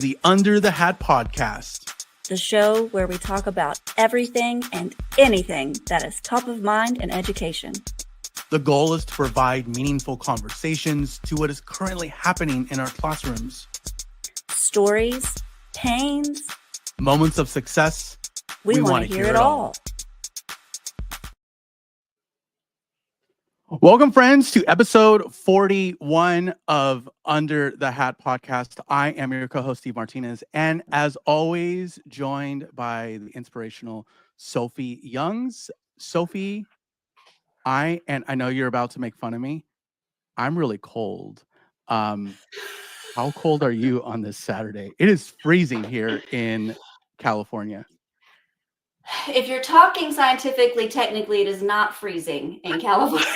The Under the Hat podcast, the show where we talk about everything and anything that is top of mind in education. The goal is to provide meaningful conversations to what is currently happening in our classrooms. Stories, pains, moments of success. We want to hear it all. Welcome, friends, to episode 41 of Under the Hat podcast. I am your co-host, Steve Martinez, and as always, joined by the inspirational Sophie Youngs. Sophie, I know you're about to make fun of me. I'm really cold. How cold are you on this Saturday? It is freezing here in California. If you're talking scientifically, technically, it is not freezing in California.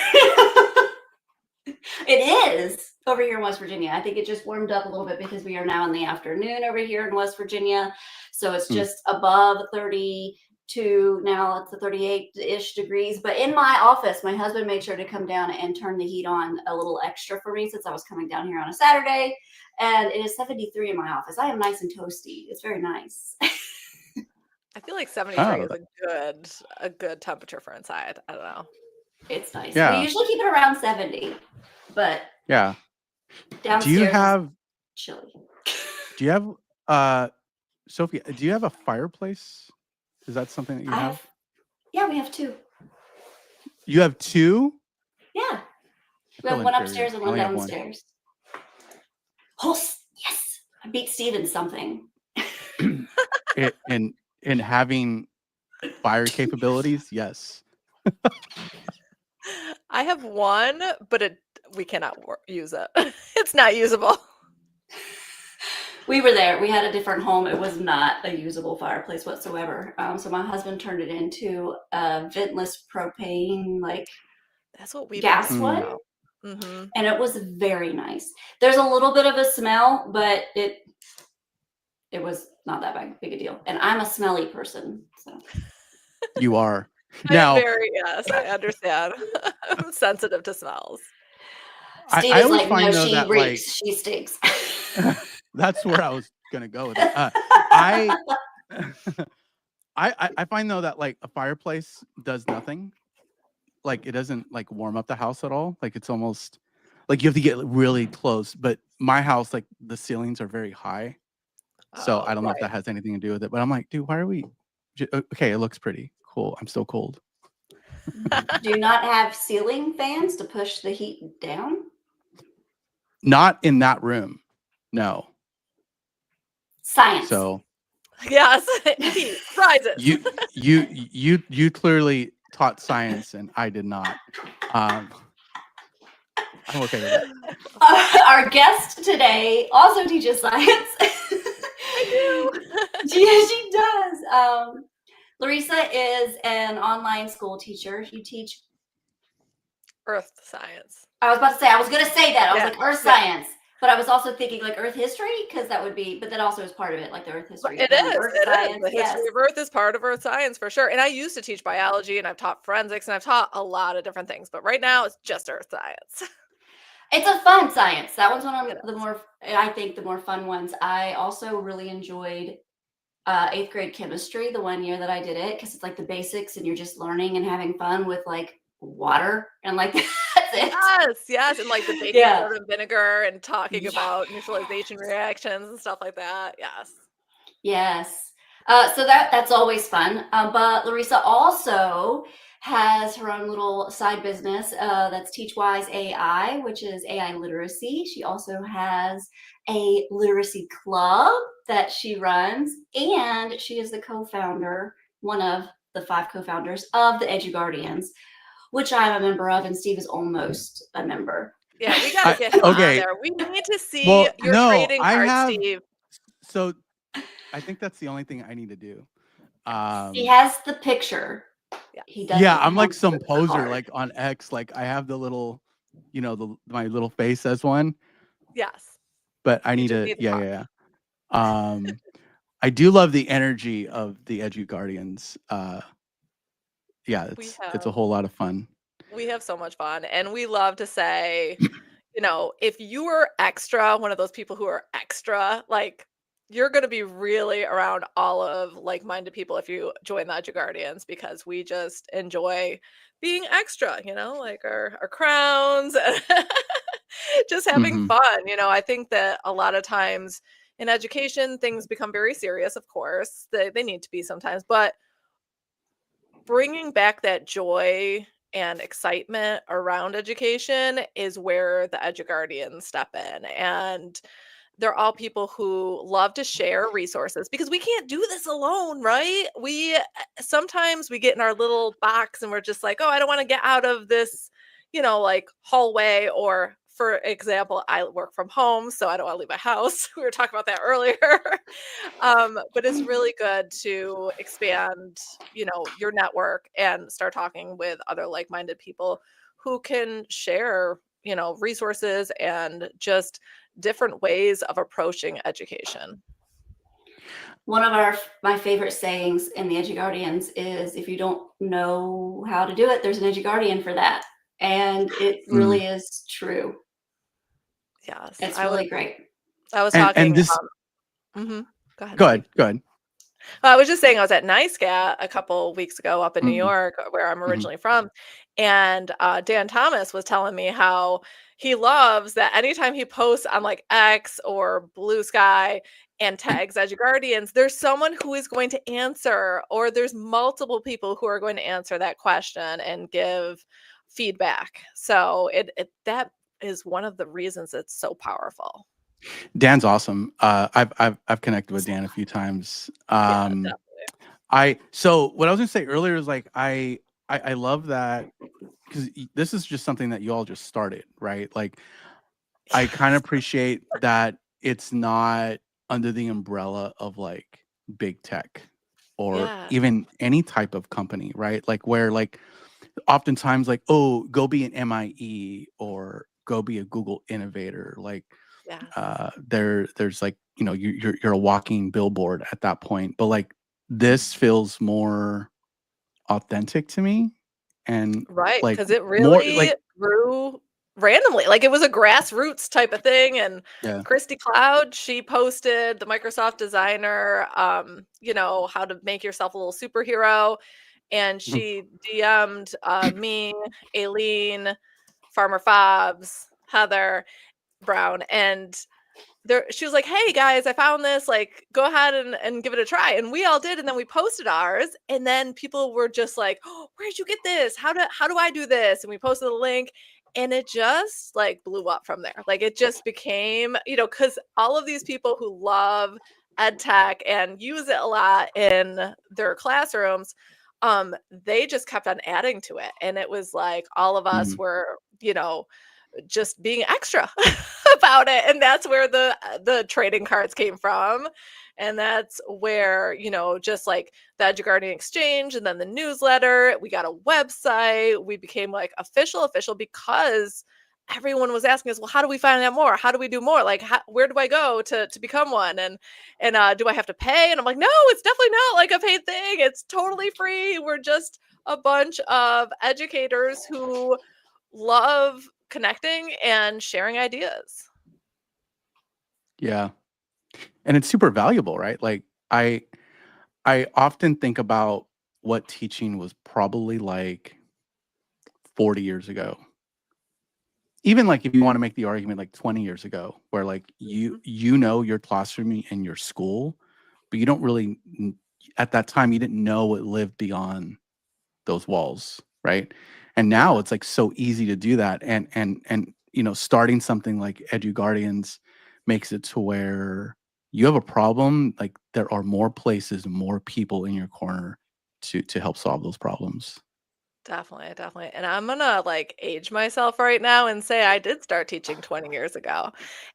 It is over here in West Virginia. I think it just warmed up a little bit because we are now in the afternoon over here in West Virginia. So it's just above 32. Now it's 38-ish degrees. But in my office, my husband made sure to come down and turn the heat on a little extra for me since I was coming down here on a Saturday. And it is 73 in my office. I am nice and toasty. It's very nice. I feel like 73 is a good temperature for inside. I don't know. It's nice. Yeah. We usually keep it around 70, but yeah. Downstairs do you have chilly? Do you have Sophie? Do you have a fireplace? Is that something that you have? Yeah, we have two. You have two? Yeah, we have one upstairs and one downstairs. Oh yes, I beat Steven something. In having fire capabilities, yes. I have one, but we cannot use it. It's not usable. We were there. We had a different home. It was not a usable fireplace whatsoever. So my husband turned it into a ventless propane, that's what we gas one. Mm-hmm. And it was very nice. There's a little bit of a smell, but it was not that big a deal. And I'm a smelly person, so. You are. Now, yes, I understand. I'm sensitive to smells. Steve I is always like, find no, though she that reeks. She stinks. That's where I was gonna go with it. I find though that a fireplace does nothing. It doesn't warm up the house at all. It's almost you have to get really close. But my house, the ceilings are very high. So I don't know if that has anything to do with it, but I'm like, dude, why are we? Okay, it looks pretty cool. I'm still cold. Do you not have ceiling fans to push the heat down? Not in that room. No. Science. So. Yes, prizes. You clearly taught science, and I did not. I'm okay with that. Our guest today also teaches science. I do. She does. Larisa is an online school teacher. You teach earth science. I was going to say that. I was like earth science, but I was also thinking earth history because that would be, but that also is part of it, the earth history. It is. The history of earth is part of earth science for sure. And I used to teach biology, and I've taught forensics, and I've taught a lot of different things. But right now, it's just earth science. It's a fun science. That one's one of the more fun ones. I also really enjoyed 8th grade chemistry, the one year that I did it, because it's the basics and you're just learning and having fun with water and that's it. Yes, and the baking soda and vinegar and talking about neutralization reactions and stuff like that. Yes. So that's always fun. But Larisa also has her own little side business that's TeachWise AI, which is AI literacy. She also has a literacy club that she runs, and she is the co-founder, one of the 5 co-founders of the Eduguardians, which I'm a member of, and Steve is almost a member. Yeah, we gotta get him on there. We need to see your trading card, Steve. So I think that's the only thing I need to do. He has the picture. He does. Yeah, I'm some poser on X. I have the little, my little face as one. Yes. But I need to. Yeah. I do love the energy of the Eduguardians. It's a whole lot of fun. We have so much fun, and we love to say, if you were extra, one of those people who are extra, you're going to be really around all of like-minded people if you join the Eduguardians, because we just enjoy being extra, like our crowns, just having Mhm. fun. I think that a lot of times in education, things become very serious, of course. They need to be sometimes, but bringing back that joy and excitement around education is where the Eduguardians step in. And they're all people who love to share resources, because we can't do this alone, right? We sometimes we get in our little box and we're just like, oh, I don't want to get out of this, like hallway. Or for example, I work from home, so I don't want to leave my house. We were talking about that earlier. But it's really good to expand, your network and start talking with other like-minded people who can share, resources and just different ways of approaching education. One of my favorite sayings in the Eduguardians is, if you don't know how to do it, there's an Eduguardian for that. And it Mm. really is true. Yes, It's really great. I was And talking. this Go ahead. Go ahead. Go ahead. I was just saying I was at NISCAT a couple weeks ago up in New Mhm. York, where I'm Mhm. originally from, and Dan Thomas was telling me how he loves that anytime he posts on like X or Blue Sky and tags Eduguardians, there's someone who is going to answer, or there's multiple people who are going to answer that question and give feedback. So that is one of the reasons it's so powerful. Dan's awesome. I've connected with Dan a few times. Yeah, definitely. So what I was gonna say earlier is like I love that, because this is just something that you all just started, right? Like I kind of appreciate that it's not under the umbrella of like big tech or Yeah. even any type of company, right? Like where like oftentimes like, oh, go be an MIE or go be a Google innovator. Like Yes. there's like, you're a walking billboard at that point. But like this feels more authentic to me, and Right, like because it more really like grew randomly, like, it was a grassroots type of thing. And yeah. Christy Cloud, she posted, the Microsoft designer, how to make yourself a little superhero, and Mhm. she DM'd, me, Aileen, Farmer Fobs, Heather Brown, and she was like, "Hey guys, I found this. Like, go ahead and give it a try." And we all did, and then we posted ours, and then people were just like, "Oh, where'd you get this? How do I do this?" And we posted the link, and it just like blew up from there. Like it just became, because all of these people who love ed tech and use it a lot in their classrooms, they just kept on adding to it, and it was like all of us Mhm. were, just being extra about it. And that's where the trading cards came from, and that's where, just like the Eduguardian exchange, and then the newsletter, we got a website, we became like official because everyone was asking us, well, how do we find out more, how do we do more, like where do I go to become one, and do I have to pay? And I'm like, no, it's definitely not like a paid thing, it's totally free. We're just a bunch of educators who love connecting and sharing ideas. Yeah. And it's super valuable, right? Like I often think about what teaching was probably like 40 years ago. Even like if you want to make the argument like 20 years ago, where like Mhm. your classroom and your school, but you don't really at that time you didn't know what lived beyond those walls, right? And now Yeah, it's like so easy to do that, and starting something like Eduguardians makes it to where you have a problem, like there are more places, more people in your corner to help solve those problems. definitely. And I'm gonna like age myself right now and say I did start teaching 20 years ago.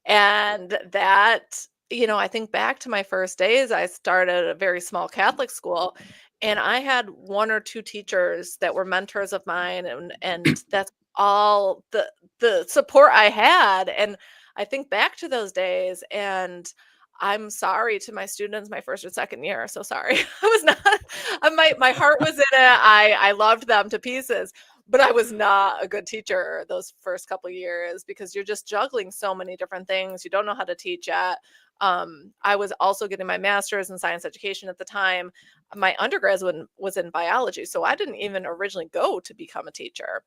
And that, I think back to my first days, I started at a very small Catholic school, and I had one or two teachers that were mentors of mine, and that's all the support I had. And I think back to those days, and I'm sorry to my students my first or second year. So sorry. I was not my heart was in it. I loved them to pieces, but I was not a good teacher those first couple years, because you're just juggling so many different things. You don't know how to teach yet. I was also getting my master's in science education at the time. My undergraduate was in biology, so I didn't even originally go to become a teacher,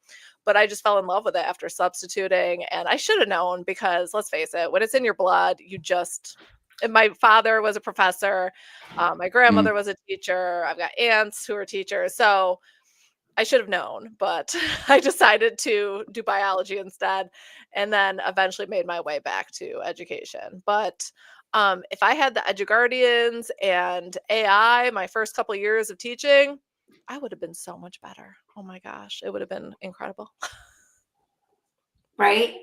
but I just fell in love with it after substituting. And I should have known, because let's face it, when it's in your blood, and my father was a professor, my grandmother was a teacher, I've got aunts who are teachers, so I should have known, but I decided to do biology instead, and then eventually made my way back to education. But if I had the Eduguardians and AI my first couple years of teaching, I would have been so much better. Oh my gosh, it would have been incredible. Right.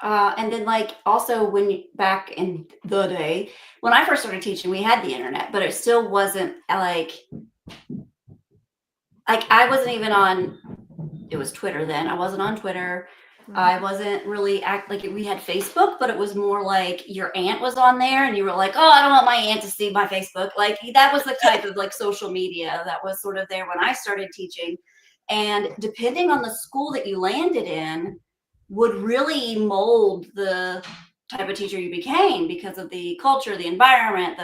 And then like also back in the day when I first started teaching, we had the internet, but it still wasn't like I wasn't even on, it was Twitter then. I wasn't on Twitter. I wasn't really we had Facebook, but it was more like your aunt was on there and you were like, oh, I don't want my aunt to see my Facebook. Like that was the type of like social media that was sort of there when I started teaching. And depending on the school that you landed in would really mold the type of teacher you became because of the culture, the environment,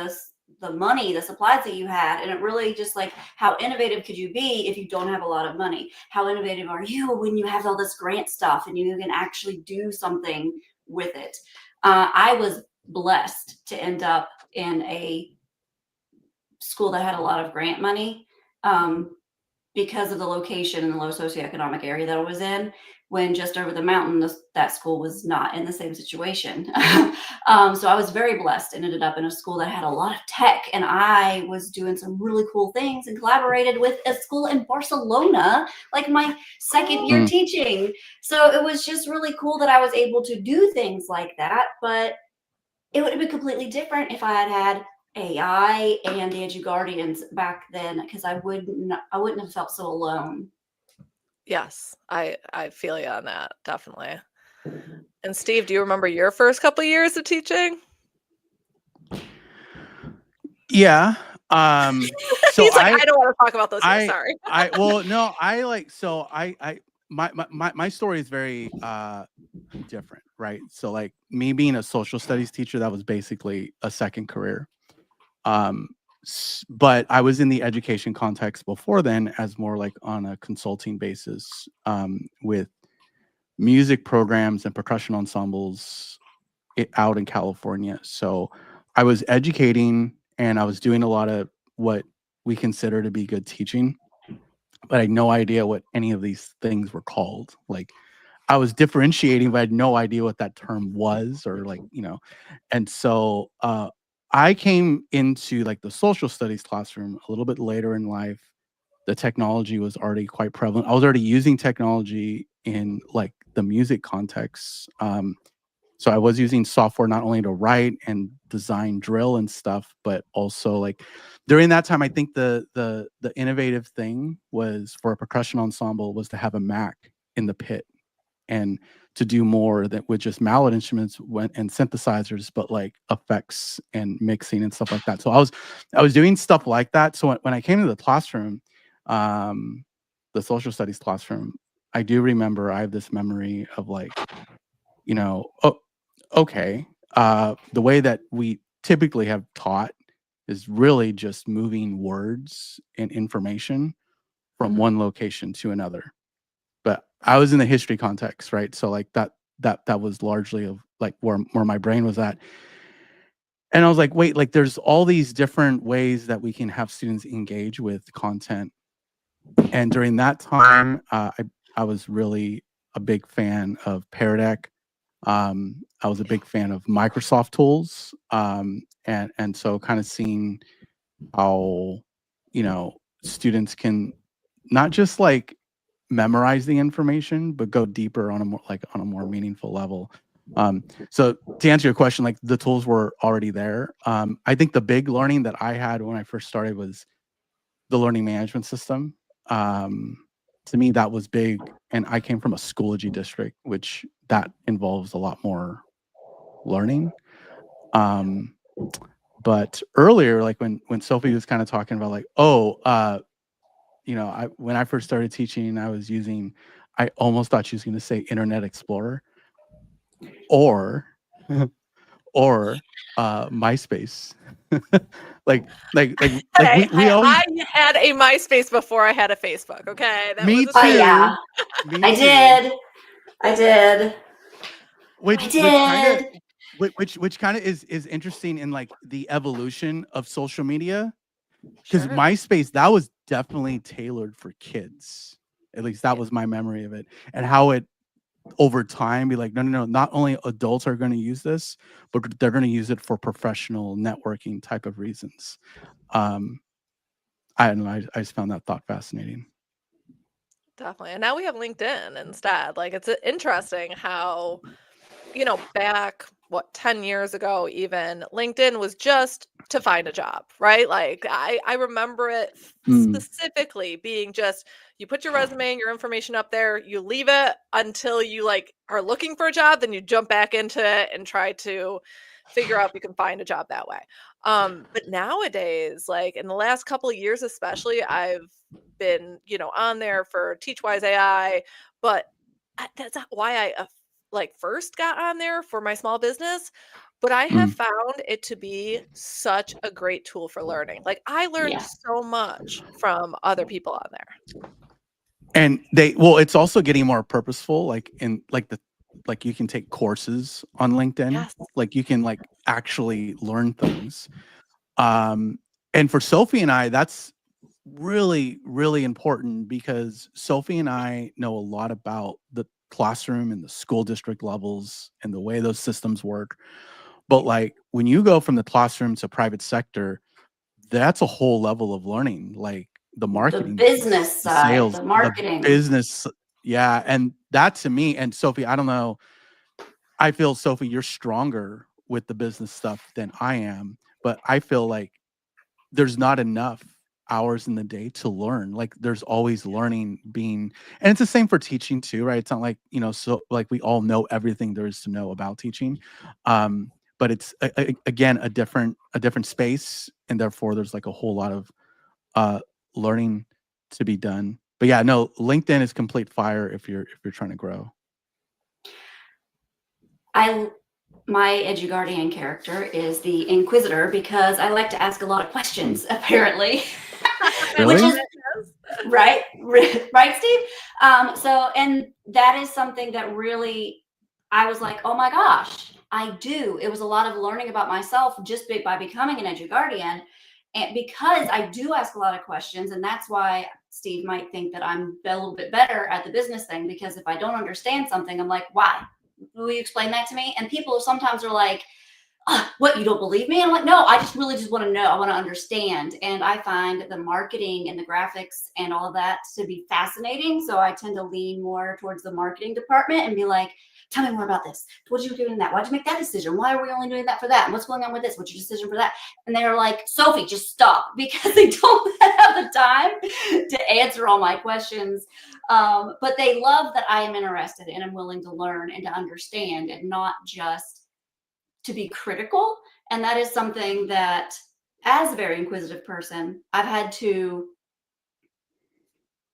the money, the supplies that you had. And it really just like, how innovative could you be if you don't have a lot of money? How innovative are you when you have all this grant stuff and you can actually do something with it? I was blessed to end up in a school that had a lot of grant money because of the location and the low socioeconomic area that I was in. When just over the mountain, that school was not in the same situation. So I was very blessed and ended up in a school that had a lot of tech, and I was doing some really cool things and collaborated with a school in Barcelona, like my second year teaching. So it was just really cool that I was able to do things like that, but it would have been completely different if I had AI and the Eduguardians back then, because I wouldn't have felt so alone. Yes, I feel you on that, definitely. And Steve, do you remember your first couple of years of teaching? Yeah. So He's like, I don't want to talk about those. Sorry. My story is very different, right? So like me being a social studies teacher, that was basically a second career. But I was in the education context before then as more like on a consulting basis with music programs and percussion ensembles out in California. So I was educating and I was doing a lot of what we consider to be good teaching, but I had no idea what any of these things were called. Like I was differentiating, but I had no idea what that term was, or like, and so I came into like the social studies classroom a little bit later in life. The technology was already quite prevalent. I was already using technology in like the music context. So I was using software not only to write and design drill and stuff, but also like during that time, I think the innovative thing was for a percussion ensemble was to have a Mac in the pit and to do more that with just mallet instruments and synthesizers, but like effects and mixing and stuff like that. So I was doing stuff like that. So when I came to the classroom, the social studies classroom, I do remember I have this memory of like, oh, okay, the way that we typically have taught is really just moving words and information from one location to another. But I was in the history context, right? So like that was largely of like where my brain was at. And I was like, wait, like there's all these different ways that we can have students engage with content. And during that time, I was really a big fan of Pear Deck. I was a big fan of Microsoft tools. And so kind of seeing how, students can not just like memorize the information, but go deeper on a more meaningful level. So to answer your question, like the tools were already there. I think the big learning that I had when I first started was the learning management system. To me, that was big. And I came from a Schoology district, which that involves a lot more learning. But earlier, like when Sophie was kind of talking about like, when I first started teaching, I almost thought she was going to say Internet Explorer, or or MySpace. like Hey, we always. I had a MySpace before I had a Facebook. Okay, that Me was a too. thing. Yeah, Me I too. did. Which I which kind of did. which kind of is interesting in like the evolution of social media, because Sure. MySpace, that was definitely tailored for kids. At least that Yeah. was my memory of it, and how it over time be like, no, not only adults are going to use this, but they're going to use it for professional networking type of reasons. um I don't know, I just found that thought fascinating. Definitely. And now we have LinkedIn instead. Like it's interesting how, back 10 years ago even, LinkedIn was just to find a job, right? Like I remember it Mm, specifically being just you put your resume and your information up there, you leave it until you like are looking for a job, then you jump back into it and try to figure out if you can find a job that way. But nowadays, like in the last couple of years especially, I've been, on there for TeachWise AI, but that's not why I like first got on there for my small business, but I have mm. found it to be such a great tool for learning. Like I learned Yeah. so much from other people on there. And well, it's also getting more purposeful, like in like like you can take courses on LinkedIn, Yes. like you can like actually learn things. um and for Sophie and I, that's really, really important, because Sophie and I know a lot about the classroom and the school district levels and the way those systems work. But like when you go from the classroom to private sector, that's a whole level of learning, like the The marketing piece, business the side, sales, the the marketing. business. Yeah. And that to me, and Sophie, I don't know, I feel, Sophie, you're stronger with the business stuff than I am, but I feel like there's not enough hours in the day to learn. Like there's always learning being, and it's the same for teaching too, right? It's not like, so like we all know everything there is to know about teaching. But it's again a different space, and therefore there's like a whole lot of uh learning to be done. But yeah, no, LinkedIn is complete fire if you're trying to grow. My Eduguardian character is the Inquisitor because I like to ask a lot of Hmm. questions, apparently, which Really? is right, right, Steve. And that is something that really, I was like, oh my gosh, I do. It was a lot of learning about myself just by becoming an Eduguardian, and because I do ask a lot of questions, and that's why Steve might think that I'm a little bit better at the business thing, because if I don't understand something, I'm like, why? Will you explain that to me? And people sometimes are like, what, you don't believe me? And I'm like, no, I just really just want to know. I want to understand. And I find the marketing and the graphics and all of that to be fascinating. So I tend to lean more towards the marketing department and be like, tell me more about this. What did you do in that? Why did you make that decision? Why are we only doing that for that? And what's going on with this? What's your decision for that? And they're like, Sophie, just stop, because they don't have the time to answer all my questions. But they love that I am interested and I'm willing to learn and to understand, and not just to be critical. And that is something that, as a very inquisitive person, I've had to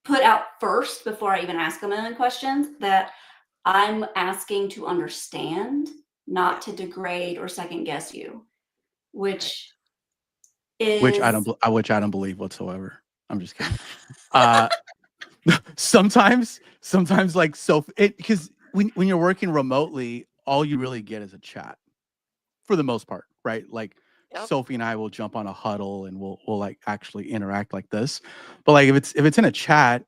put out first before I even ask a million questions, that I'm asking to understand, not to degrade or second guess you, Right. which Which is which I don't believe whatsoever. I'm just kidding. Uh, sometimes like, so it, because when you're working remotely, all you really get is a chat for the most part, right? Like Yep. Sophie and I will jump on a huddle and we'll like actually interact like this. But like if it's in a chat,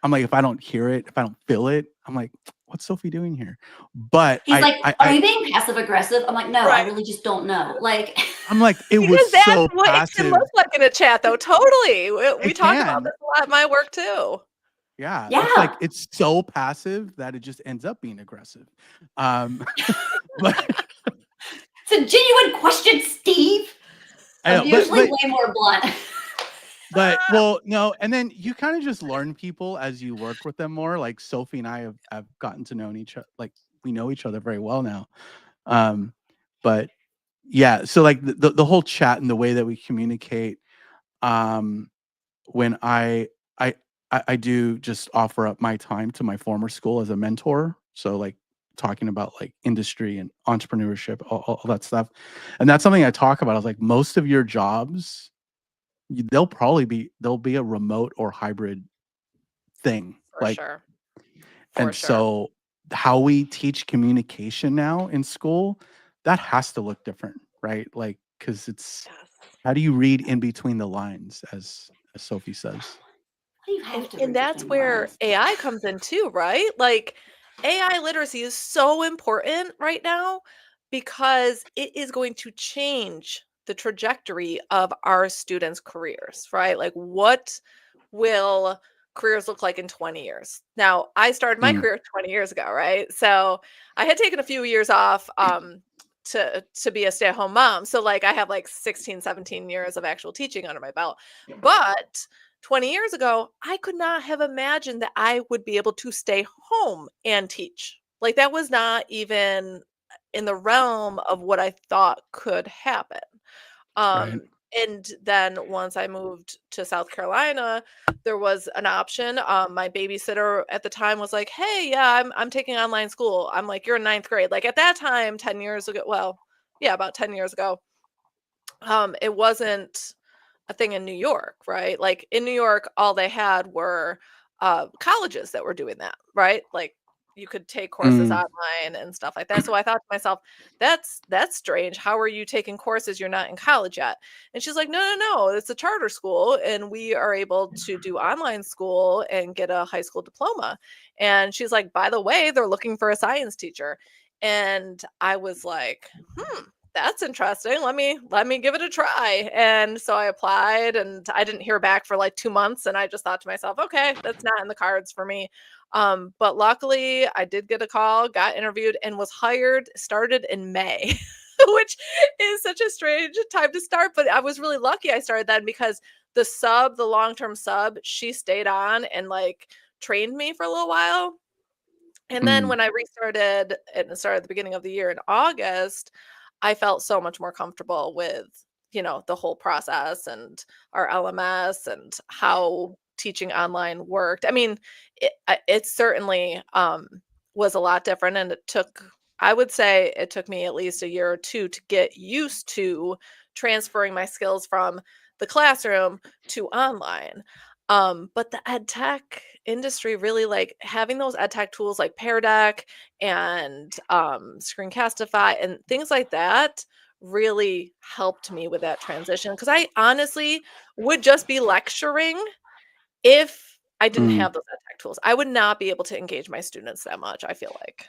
I'm like, if I don't hear it, if I don't feel it, I'm like, what's Sophie doing here? But he's like, I are you being passive aggressive? I'm like, no, I Right. really just don't know. Like, I'm like, it was Because that's so what it can passive. look like in a chat, though. Totally. We It talk about can. this a lot in my work too. Yeah, it's like yeah, it's so passive that it just ends up being aggressive. But it's a genuine question, Steve. I I'm know, usually way more blunt. but well, no, and then you kind of just learn people as you work with them more. Like Sophie and I have gotten to know each other, like we know each other very well now. Um, but yeah, so like the whole chat and the way that we communicate, um, when I I do just offer up my time to my former school as a mentor. So like talking about like industry and entrepreneurship, all that stuff. And that's something I talk about. I was like, most of your jobs, there'll be a remote or hybrid thing. For Like, sure. For and sure. so how we teach communication now in school, that has to look different, right? Like, because it's Yes. how do you read in between the lines, as Sophie says. You have to And read that's between the where lines. AI comes in too, right? Like AI literacy is so important right now because it is going to change the trajectory of our students' careers, right? Like what will careers look like in 20 years? Now, I started my Mm, career 20 years ago, right? So I had taken a few years off to be a stay-at-home mom. So like I have like 16, 17 years of actual teaching under my belt. But 20 years ago, I could not have imagined that I would be able to stay home and teach. Like that was not even in the realm of what I thought could happen. right. And then once I moved to South Carolina, there was an option. My babysitter at the time was like, "Hey, yeah, I'm taking online school." I'm like, "You're in ninth grade." Like at that time, 10 years ago. Well, yeah, about 10 years ago, it wasn't a thing in New York, right? Like in New York, all they had were colleges that were doing that, right? Like you could take courses Mm, online and stuff like that. So I thought to myself, that's strange. How are you taking courses? You're not in college yet. And she's like, no, no, no, it's a charter school, and we are able to do online school and get a high school diploma. And she's like, by the way, they're looking for a science teacher. And I was like, that's interesting. Let me give it a try. And so I applied and I didn't hear back for like 2 months, and I just thought to myself, okay, that's not in the cards for me. But luckily I did get a call, got interviewed, and was hired, started in May. Which is such a strange time to start, but I was really lucky I started then because the long-term sub, she stayed on and like trained me for a little while. And then mm, when I restarted and started at the beginning of the year in August, I felt so much more comfortable with, the whole process and our LMS and how teaching online worked. I mean, it certainly was a lot different, and I would say it took me at least a year or two to get used to transferring my skills from the classroom to online. But the ed tech industry really like having those ed tech tools like Pear Deck and Screencastify and things like that really helped me with that transition because I honestly would just be lecturing if I didn't mm. have those ed tech tools. I would not be able to engage my students that much, I feel like.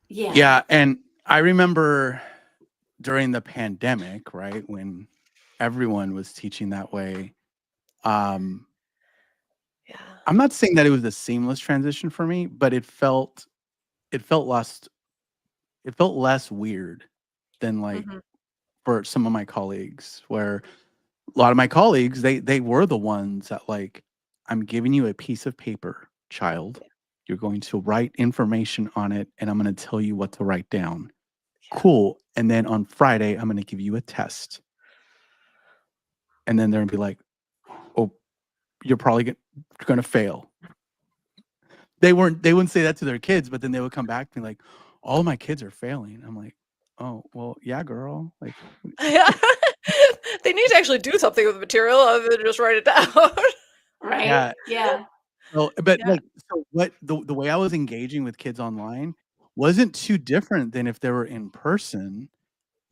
Yeah. Yeah, and I remember during the pandemic, right, when everyone was teaching that way, um, Yeah. I'm not saying that it was a seamless transition for me, but it felt less it felt less weird than like Hmm. for some of my colleagues, where a lot of my colleagues, they were the ones that like, I'm giving you a piece of paper, child. You're going to write information on it, and I'm going to tell you what to write down. Yeah. Cool. And then on Friday, I'm going to give you a test. And then they're going to be like, oh, you're probably going to fail. They wouldn't say that to their kids, but then they would come back to me like, all my kids are failing. I'm like, oh, well, yeah, girl. Like, Yeah. They need to actually do something with the material other than just write it down. Right. yeah. Yeah. So, but Yeah. like, so what the way I was engaging with kids online wasn't too different than if they were in person.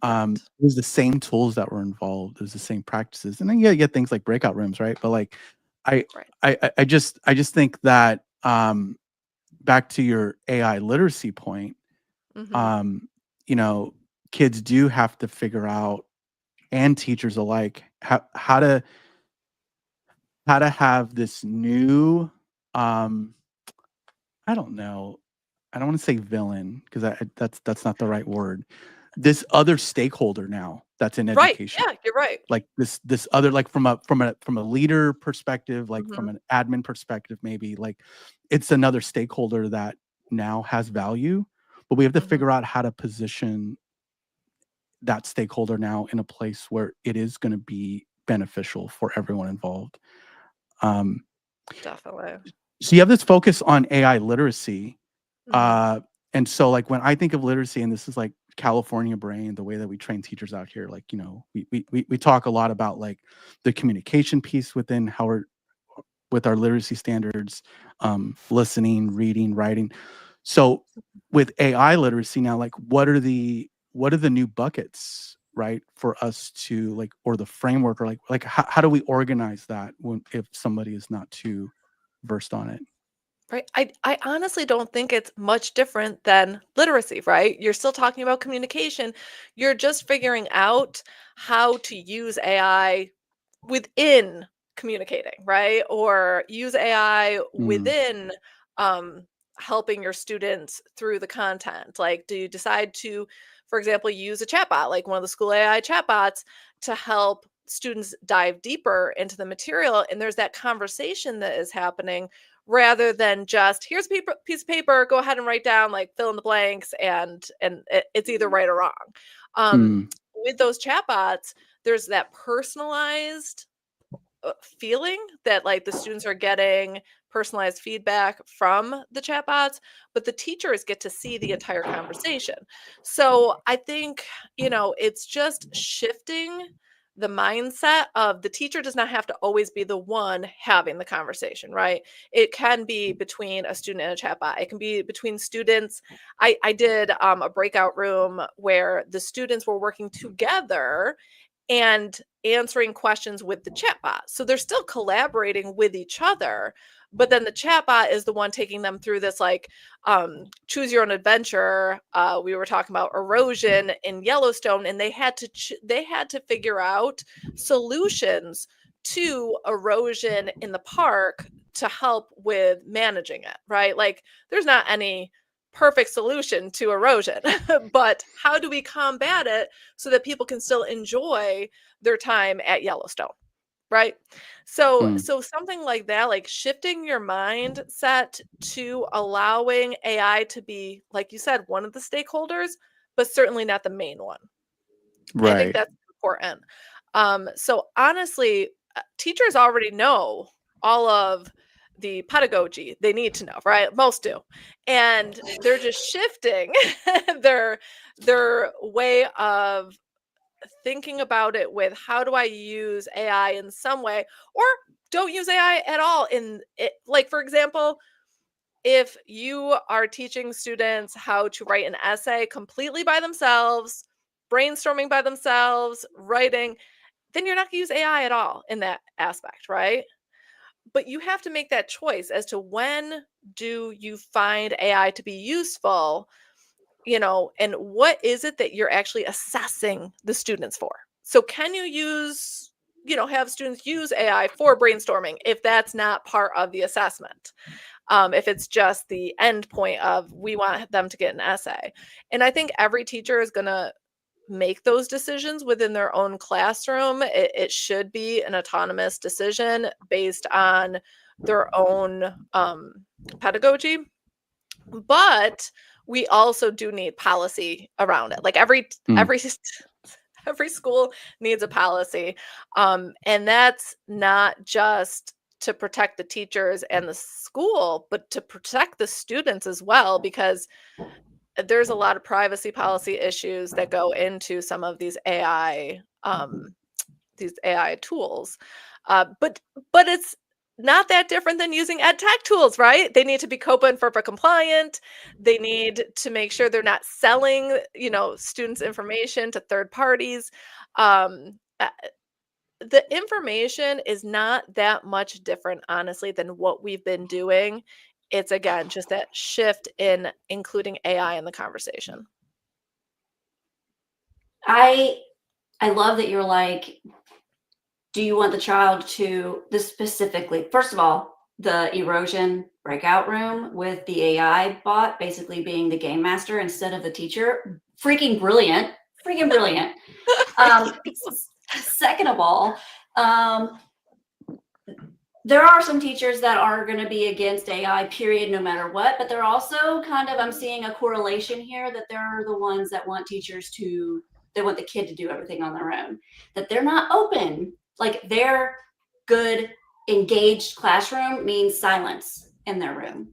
Right. It was the same tools that were involved. It was the same practices, and then you get things like breakout rooms, right? But like, I Right. I just think that back to your AI literacy point, Hmm. um, you know, kids do have to figure out, and teachers alike, how to have this new, um, I don't know, I don't want to say villain because that's not the right word. This other stakeholder now that's in Right. education, Yeah, you're right. like this other, like from a leader perspective, like from Mhm. an admin perspective, maybe like it's another stakeholder that now has value, but we have to Mhm. figure out how to position that stakeholder now in a place where it is going to be beneficial for everyone involved. Um, Definitely. So you have this focus on AI literacy. Mhm. And so like when I think of literacy, and this is like California brain, the way that we train teachers out here, like, we talk a lot about like the communication piece within how we're with our literacy standards, listening, reading, writing. So with AI literacy now, like what are the new buckets, right, for us to like, or the framework, or like how do we organize that when if somebody is not too versed on it? Right. I honestly don't think it's much different than literacy, right? You're still talking about communication. You're just figuring out how to use AI within communicating, right? Or use AI Mm, within um, helping your students through the content. Like, do you decide to, for example, use a chatbot, like one of the school AI chatbots, to help students dive deeper into the material? And there's that conversation that is happening rather than just here's a piece of paper, go ahead and write down, like fill in the blanks, and it's either right or wrong. mm, With those chatbots, there's that personalized feeling that like the students are getting personalized feedback from the chatbots, but the teachers get to see the entire conversation. So I think, it's just shifting the mindset of the teacher does not have to always be the one having the conversation, right? It can be between a student and a chatbot. It can be between students. I did a breakout room where the students were working together and answering questions with the chatbot. So they're still collaborating with each other, but then the chatbot is the one taking them through this like choose your own adventure. We were talking about erosion in Yellowstone, and they had to figure out solutions to erosion in the park to help with managing it, right? Like there's not any perfect solution to erosion, but how do we combat it so that people can still enjoy their time at Yellowstone, right? mm. So something like that, like shifting your mindset to allowing AI to be, like you said, one of the stakeholders, but certainly not the main one. I think Right. that's important. So honestly, teachers already know all of the pedagogy they need to know, right? Most do. And they're just shifting their their way of thinking about it with how do I use AI in some way, or don't use AI at all in it. Like for example, if you are teaching students how to write an essay completely by themselves, brainstorming by themselves, writing, then you're not going to use AI at all in that aspect, right? But you have to make that choice as to when do you find AI to be useful, and what is it that you're actually assessing the students for? So can you have students use AI for brainstorming if that's not part of the assessment? If it's just the end point of we want them to get an essay. And I think every teacher is going to make those decisions within their own classroom. It should be an autonomous decision based on their own pedagogy. But we also do need policy around it. Like Mm, every school needs a policy, and that's not just to protect the teachers and the school, but to protect the students as well, because there's a lot of privacy policy issues that go into some of these AI tools. But it's not that different than using ed tech tools, right? They need to be COPA and FERPA compliant. They need to make sure they're not selling, students' information to third parties. Um, uh, the information is not that much different, honestly, than what we've been doing. It's again just that shift in including AI in the conversation. I I love that you're like, do you want the child to this specifically? First of all, the erosion breakout room with the AI bot basically being the game master instead of the teacher. Freaking brilliant. Thank you. Second of all, um, there are some teachers that are going to be against AI, period, no matter what. But they're also I'm seeing a correlation here that they're the ones that want they want the kid to do everything on their own, that they're not open. Like their good, engaged classroom means silence. in their room.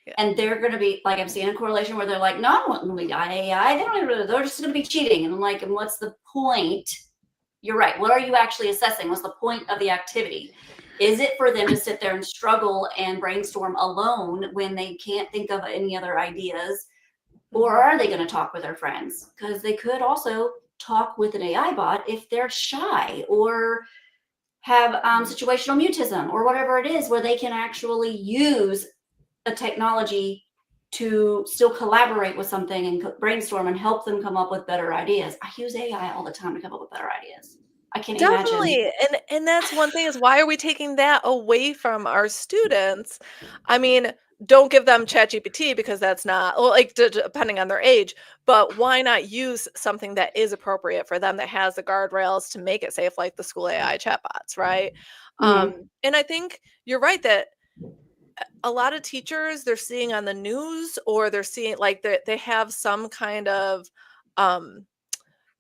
Yeah. And they're going to be like, I'm seeing a correlation where they're like, no, I don't want to be AI. They're just going to be cheating. And I'm like, and what's the point? You're right. What are you actually assessing? What's the point of the activity? Is it for them to sit there and struggle and brainstorm alone when they can't think of any other ideas? Or are they going to talk with their friends? Because they could also talk with an AI bot if they're shy or have situational mutism or whatever it is, where they can actually use a technology to still collaborate with something and brainstorm and help them come up with better ideas. I use AI all the time to come up with better ideas. I can't imagine. Definitely. And that's one thing, is why are we taking that away from our students? I mean, don't give them ChatGPT, because that's not, well, like depending on their age, but why not use something that is appropriate for them, that has the guardrails to make it safe, like the school AI chatbots, right? And I think you're right that a lot of teachers, they're seeing on the news, or they're seeing like they have some kind of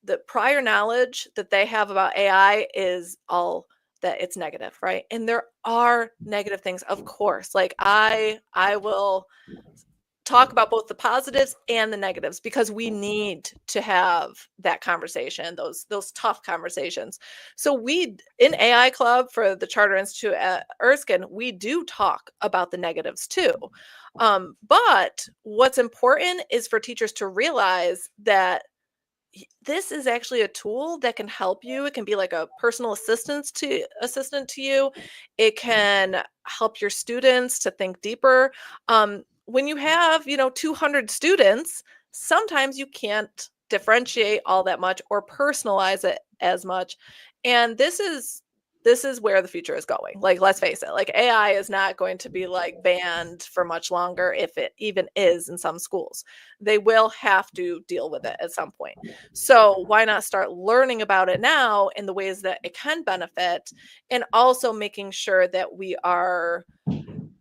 the prior knowledge that they have about AI is all that it's negative, right? And there are negative things, of course. Like I will talk about both the positives and the negatives, because we need to have that conversation, those tough conversations. So we, in AI Club for the Charter Institute at Erskine, we do talk about the negatives too. But what's important is for teachers to realize that this is actually a tool that can help you. It can be like a personal assistant to you. It can help your students to think deeper. When you have, 200 students, sometimes you can't differentiate all that much or personalize it as much. And this is where the future is going. Like, let's face it, like AI is not going to be like banned for much longer, if it even is in some schools. They will have to deal with it at some point. So why not start learning about it now in the ways that it can benefit, and also making sure that we are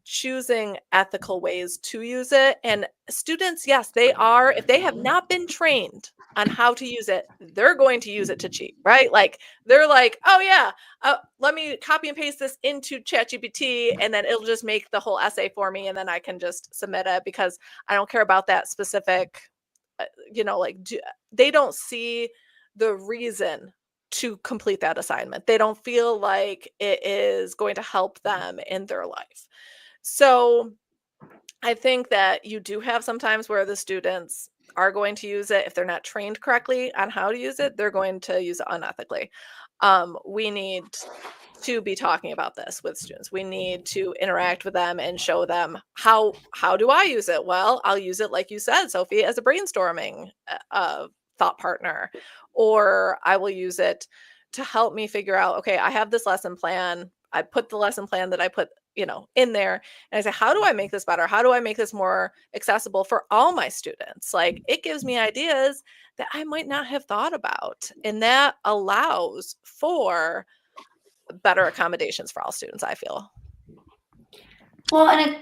choosing ethical ways to use it. And students, yes, they are, if they have not been trained on how to use it, they're going to use it to cheat, right? Like they're like, oh yeah, let me copy and paste this into ChatGPT, and then it'll just make the whole essay for me, and then I can just submit it, because I don't care about that specific, they don't see the reason to complete that assignment. They don't feel like it is going to help them in their life. So I think that you do have sometimes where the students are going to use it. If they're not trained correctly on how to use it, they're going to use it unethically. We need to be talking about this with students. We need to interact with them and show them how do I use it? Well, I'll use it, like you said, Sophie, as a brainstorming thought partner, or I will use it to help me figure out, okay, I have this lesson plan. I put the lesson plan that I put, in there, and I say, how do I make this better? How do I make this more accessible for all my students? Like, it gives me ideas that I might not have thought about, and that allows for better accommodations for all students, I feel. Well, and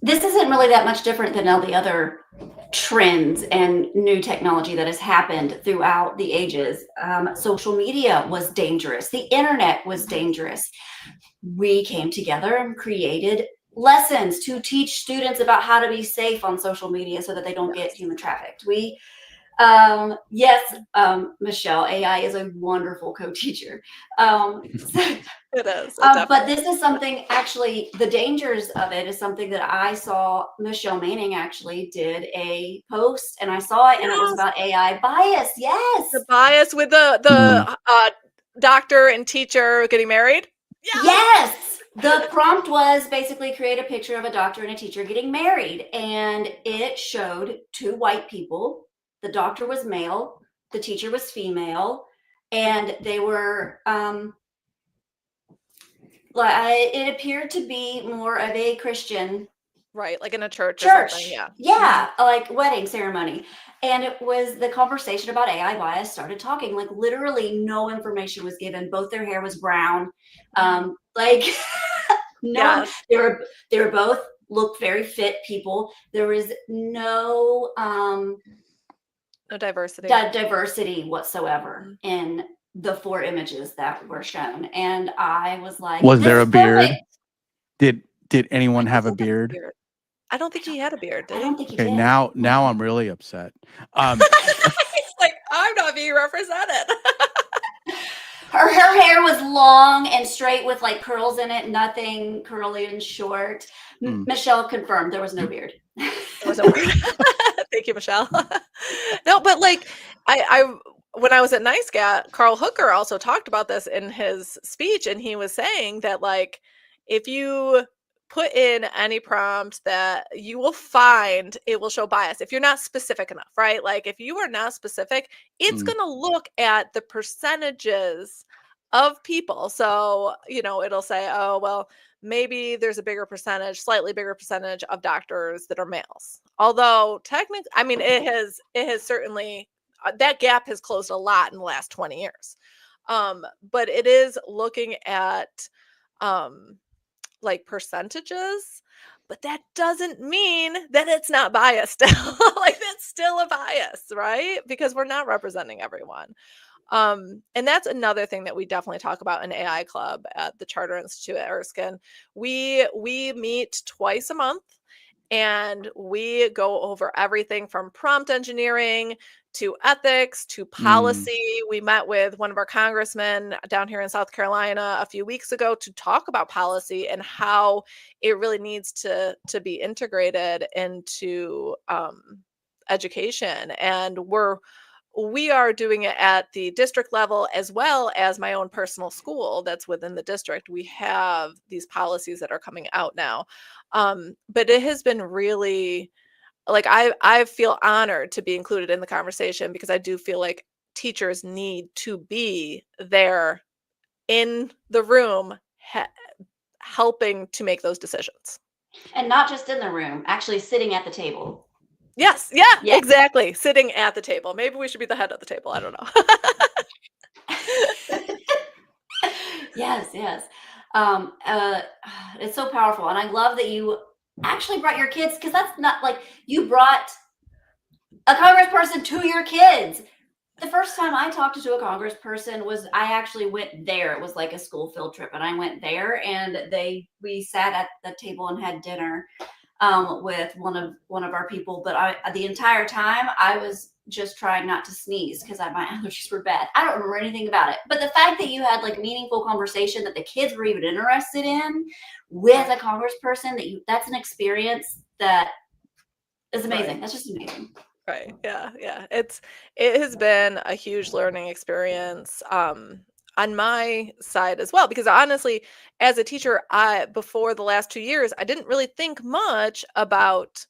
this isn't really that much different than all the other trends and new technology that has happened throughout the ages. Social media was dangerous. The internet was dangerous. We came together and created lessons to teach students about how to be safe on social media so that they don't get human trafficked. Michelle, AI is a wonderful co-teacher. It is. But this is something, actually, the dangers of it is something that I saw. Michelle Manning actually did a post, and I saw it, and it was about AI bias. Yes. The bias with the doctor and teacher getting married. Yeah. Yes. The prompt was basically create a picture of a doctor and a teacher getting married, and it showed two white people. The doctor was male, the teacher was female, and they were it appeared to be more of a Christian, right, like in a church or something. Yeah, like wedding ceremony. And it was the conversation about AI bias started talking, like literally no information was given. Both their hair was brown. They were both looked very fit people. There was no diversity whatsoever in the four images that were shown. And I was like, was there a beard? Did anyone have a beard? I don't think he had a beard, I did don't he? think he Okay, did. now I'm really upset. It's like, I'm not being represented. Her hair was long and straight with like curls in it, nothing curly and short. Mm. Michelle confirmed there was no beard. There was no beard. Thank you, Michelle. No, but like I when I was at NICEGAT, Carl Hooker also talked about this in his speech, and he was saying that like if you put in any prompt that you will find it will show bias if you're not specific enough, right? Like if you are not specific, it's Mm. going to look at the percentages of people. So, it'll say, oh, well, maybe there's a bigger percentage, slightly bigger percentage of doctors that are males. Although technically, I mean, it has certainly that gap has closed a lot in the last 20 years. But it is looking at like percentages, but that doesn't mean that it's not biased. Like that's still a bias, right? Because we're not representing everyone. And that's another thing that we definitely talk about in AI Club at the Charter Institute at Erskine. We meet twice a month, and we go over everything from prompt engineering to ethics to policy. We met with one of our congressmen down here in South Carolina a few weeks ago to talk about policy and how it really needs to be integrated into education. And we are doing it at the district level as well as my own personal school that's within the district. We have these policies that are coming out now. But it has been really like I feel honored to be included in the conversation because I do feel like teachers need to be there in the room helping to make those decisions. And not just in the room, actually sitting at the table. Yes. Yeah, exactly. Sitting at the table. Maybe we should be the head of the table. I don't know. Yes. It's so powerful. And I love that you actually brought your kids, because that's not like you brought a congressperson to your kids. The first time I talked to a congressperson was I actually went there. It was like a school field trip, and I went there, and we sat at the table and had dinner with one of our people. But the entire time I was just trying not to sneeze because my allergies were bad. I don't remember anything about it. But the fact that you had like meaningful conversation that the kids were even interested in with a congressperson, that's an experience that is amazing. Right. That's just amazing. Right. Yeah. It has been a huge learning experience on my side as well, because honestly, as a teacher, before the last 2 years, I didn't really think much about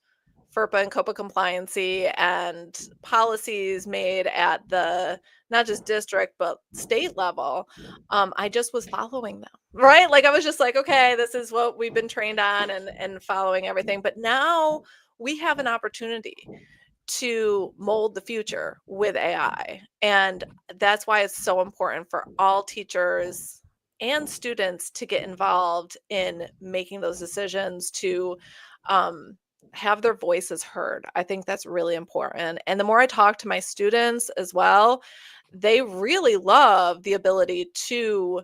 FERPA and COPA compliancy and policies made at the not just district but state level. I just was following them, right? Like I was just like, okay, this is what we've been trained on and following everything. But now we have an opportunity to mold the future with AI. And that's why it's so important for all teachers and students to get involved in making those decisions, to have their voices heard. I think that's really important. And the more I talk to my students as well, they really love the ability to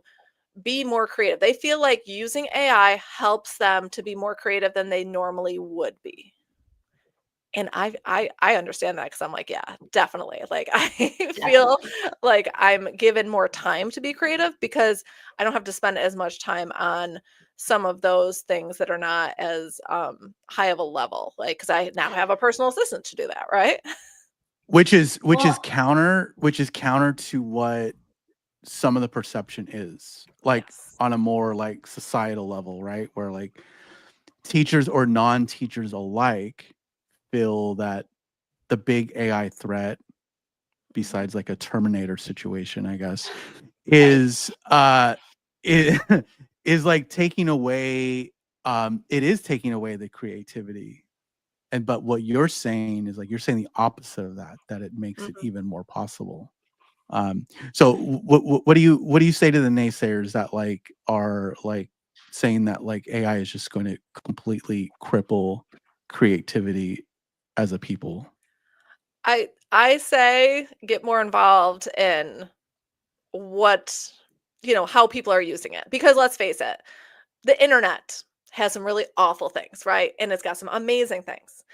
be more creative. They feel like using AI helps them to be more creative than they normally would be. And I understand that because I'm like, yeah, definitely. Like I feel like I'm given more time to be creative because I don't have to spend as much time on some of those things that are not as high of a level. Like, because I now have a personal assistant to do that, right? Which is counter to what some of the perception is, like Yes. on a more like societal level, right? Where like teachers or non-teachers alike feel that the big AI threat, besides like a Terminator situation, I guess, is it is like taking away it is taking away the creativity. But what you're saying is like you're saying the opposite of that it makes it even more possible. So what do you say to the naysayers that like are like saying that like AI is just going to completely cripple creativity as a people? I say get more involved in what, how people are using it. Because let's face it, the internet has some really awful things, right? And it's got some amazing things.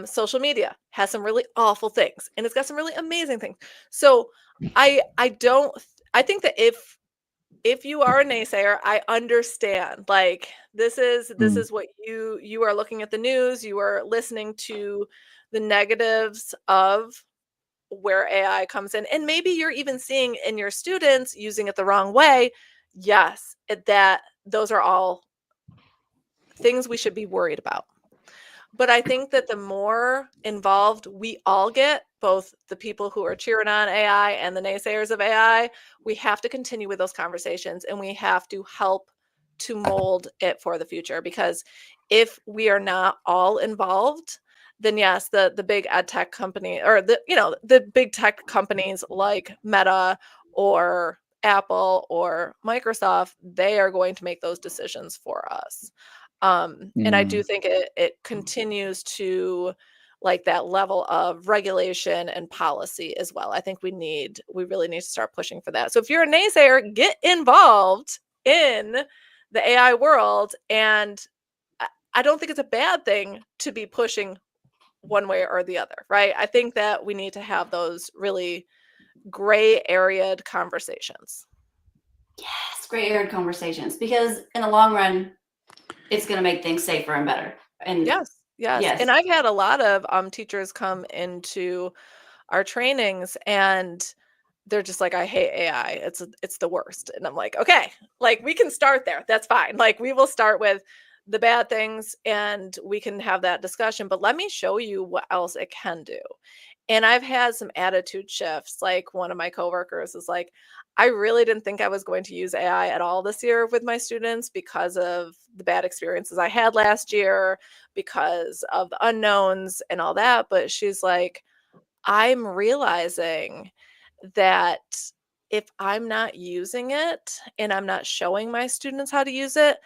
Social media has some really awful things, and it's got some really amazing things. So I don't I think that if you are a naysayer, I understand. Like this Mm. is what you are looking at the news, you are listening to the negatives of where AI comes in, and maybe you're even seeing in your students using it the wrong way. Yes, that those are all things we should be worried about. But I think that the more involved we all get, both the people who are cheering on AI and the naysayers of AI, we have to continue with those conversations, and we have to help to mold it for the future. Because if we are not all involved, then yes, the big ed tech company, or the big tech companies like Meta or Apple or Microsoft, they are going to make those decisions for us. And I do Mm. think it continues to, like, that level of regulation and policy as well. I think we really need to start pushing for that. So if you're a naysayer, get involved in the AI world. And I don't think it's a bad thing to be pushing one way or the other, right? I think that we need to have those really gray area conversations. Yes, gray area conversations, because in the long run, it's going to make things safer and better. And Yes, yes. yes, And I've had a lot of teachers come into our trainings, and they're just like, I hate AI. It's the worst. And I'm like, okay, like we can start there. That's fine. Like we will start with the bad things and we can have that discussion, but let me show you what else it can do. And I've had some attitude shifts. Like one of my coworkers is like, I really didn't think I was going to use AI at all this year with my students because of the bad experiences I had last year, because of the unknowns and all that. But she's like, I'm realizing that if I'm not using it and I'm not showing my students how to use it,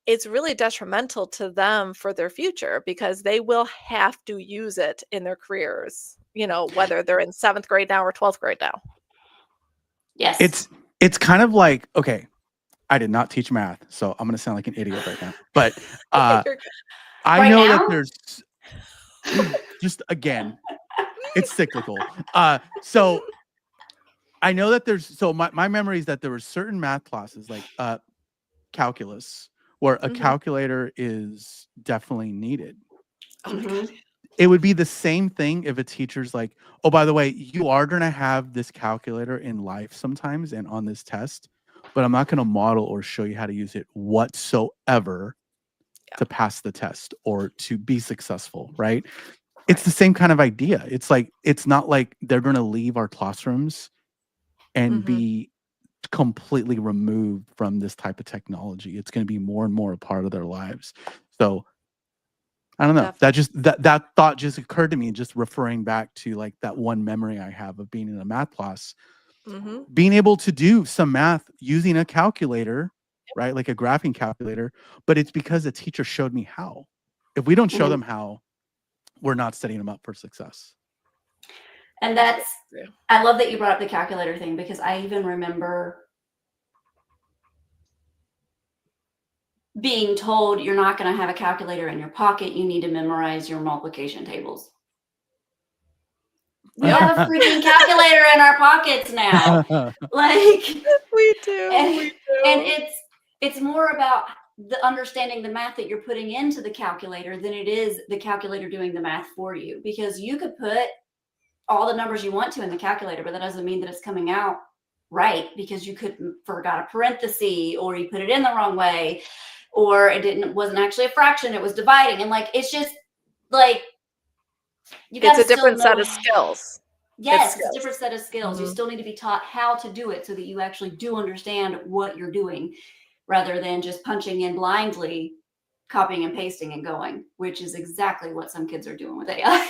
it's really detrimental to them for their future, because they will have to use it in their careers, whether they're in 7th grade now or 12th grade now. yes. It's kind of like, okay, I did not teach math, so I'm gonna sound like an idiot right now. But I Right know that now? there's just again, it's cyclical. So I know that my memory is that there were certain math classes like calculus where a calculator is definitely needed. Oh my God. It would be the same thing if a teacher's like, oh, by the way, you are going to have this calculator in life sometimes and on this test, but I'm not going to model or show you how to use it whatsoever to pass the test or to be successful, right? It's the same kind of idea. It's like, it's not like they're going to leave our classrooms and be completely removed from this type of technology. It's going to be more and more a part of their lives. So I don't know. That thought just occurred to me, just referring back to like that one memory I have of being in a math class, being able to do some math using a calculator, right? Like a graphing calculator, but it's because the teacher showed me how. If we don't show them how, we're not setting them up for success. And I love that you brought up the calculator thing, because I even remember being told you're not going to have a calculator in your pocket. You need to memorize your multiplication tables. We have a freaking calculator in our pockets now. Like we do. And it's more about the understanding the math that you're putting into the calculator than it is the calculator doing the math for you, because you could put all the numbers you want to in the calculator, but that doesn't mean that it's coming out right, because you forgot a parenthesis, or you put it in the wrong way, or it wasn't actually a fraction, it was dividing. And like, it's just like, it's a different set of skills. Yes, it's a different set of skills. You still need to be taught how to do it so that you actually do understand what you're doing, rather than just punching in blindly, copying and pasting and going, which is exactly what some kids are doing with AI.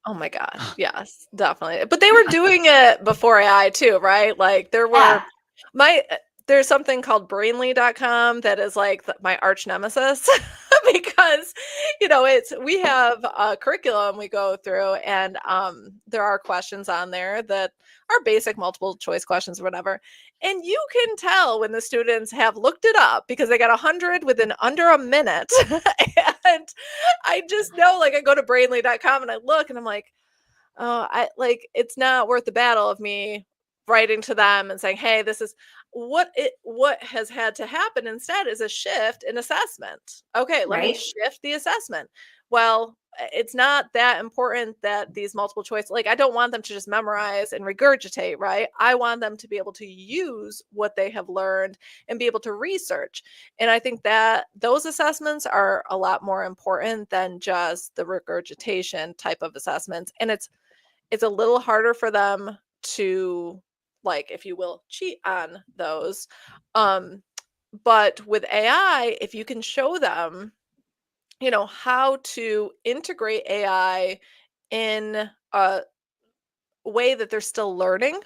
Oh my gosh. Yes, definitely. But they were doing it before AI too, right? Like there were there's something called brainly.com that is like my arch nemesis because we have a curriculum we go through, and there are questions on there that are basic multiple choice questions or whatever, and you can tell when the students have looked it up because they got 100 within under a minute. And I just know, like, I go to brainly.com and I look and I'm like, oh, it's not worth the battle of me writing to them and saying, hey, this is what has had to happen instead is a shift in assessment. Okay, let me Right. shift the assessment. Well, it's not that important that these multiple choice, like, I don't want them to just memorize and regurgitate, right? I want them to be able to use what they have learned and be able to research. And I think that those assessments are a lot more important than just the regurgitation type of assessments. And it's a little harder for them to, like, if you will, cheat on those. But with AI, if you can show them, how to integrate AI in a way that they're still learning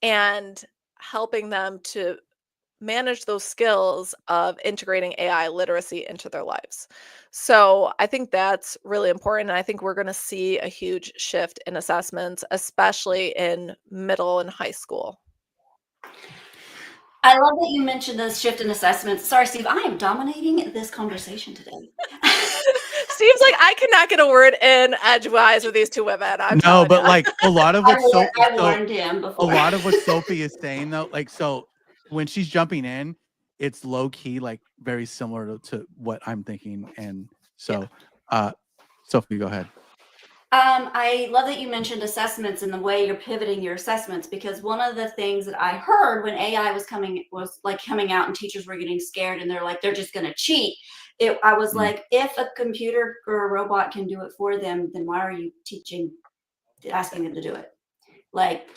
and helping them to manage those skills of integrating AI literacy into their lives. So I think that's really important. And I think we're going to see a huge shift in assessments, especially in middle and high school. I love that you mentioned the shift in assessments. Sorry, Steve, I am dominating this conversation today. Steve's like, I cannot get a word in edgewise with these two women. I'm No, telling but ya. like a lot of what I warned him a before. lot of what Sophie is saying though, like, so when she's jumping in, it's low key, like very similar to what I'm thinking. And so, Sophie, go ahead. I love that you mentioned assessments and the way you're pivoting your assessments, because one of the things that I heard when AI was coming out and teachers were getting scared and they're just going to cheat. I was like, if a computer or a robot can do it for them, then why are you asking them to do it? Like,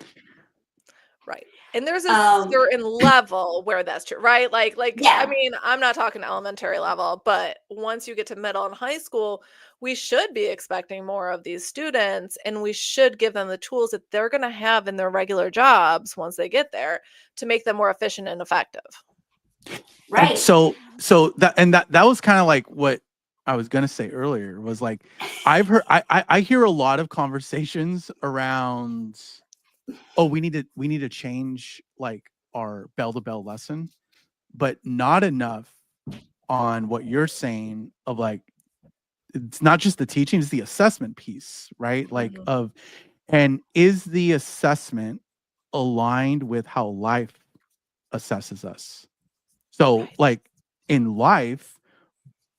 right. And there's a certain level where that's true, right? Like, yeah. I mean, I'm not talking elementary level, but once you get to middle and high school, we should be expecting more of these students, and we should give them the tools that they're going to have in their regular jobs once they get there to make them more efficient and effective. Right. And so that was kind of like what I was going to say earlier was like, I hear a lot of conversations around, oh, we need to change like our bell to bell lesson, but not enough on what you're saying of like, it's not just the teaching, it's the assessment piece, right? Like and is the assessment aligned with how life assesses us? So like in life,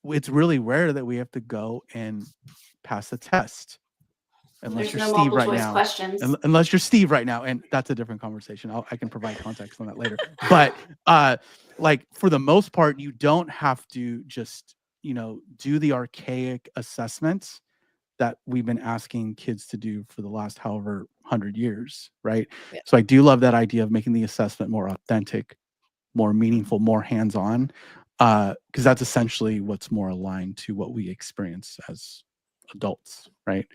it's really rare that we have to go and pass the test. Unless There's you're no Steve right multiple choice now. questions. Unless you're Steve right now, and that's a different conversation. I can provide context on that later. But like for the most part, you don't have to just do the archaic assessments that we've been asking kids to do for the last however 100 years, right? Yeah. So I do love that idea of making the assessment more authentic, more meaningful, more hands-on, because that's essentially what's more aligned to what we experience as adults, right?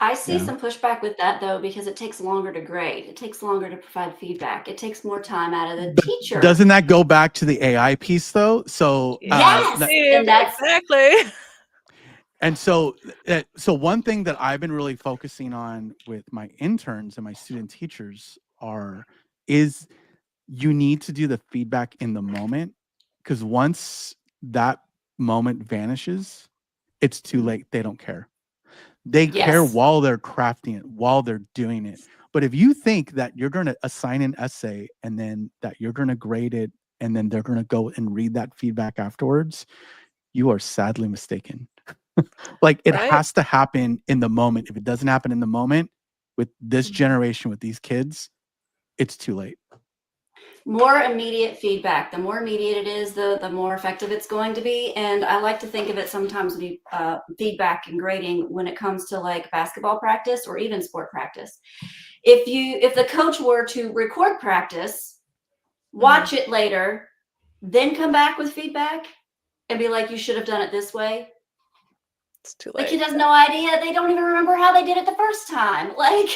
I see some pushback with that though, because it takes longer to grade. It takes longer to provide feedback. It takes more time out of the teacher. Doesn't that go back to the AI piece though? So yes, and that's exactly. And so one thing that I've been really focusing on with my interns and my student teachers is you need to do the feedback in the moment, because once that moment vanishes, it's too late. They don't care. They care while they're crafting it, while they're doing it. But if you think that you're going to assign an essay and then that you're going to grade it and then they're going to go and read that feedback afterwards, you are sadly mistaken. Like it has to happen in the moment. If it doesn't happen in the moment with this generation, with these kids, it's too late. More immediate feedback. The more immediate it is, the more effective it's going to be. And I like to think of it sometimes with feedback and grading when it comes to like basketball practice or even sport practice. If the coach were to record practice, watch it later, then come back with feedback and be like, you should have done it this way. It's too late. The kid has no idea. They don't even remember how they did it the first time. Like,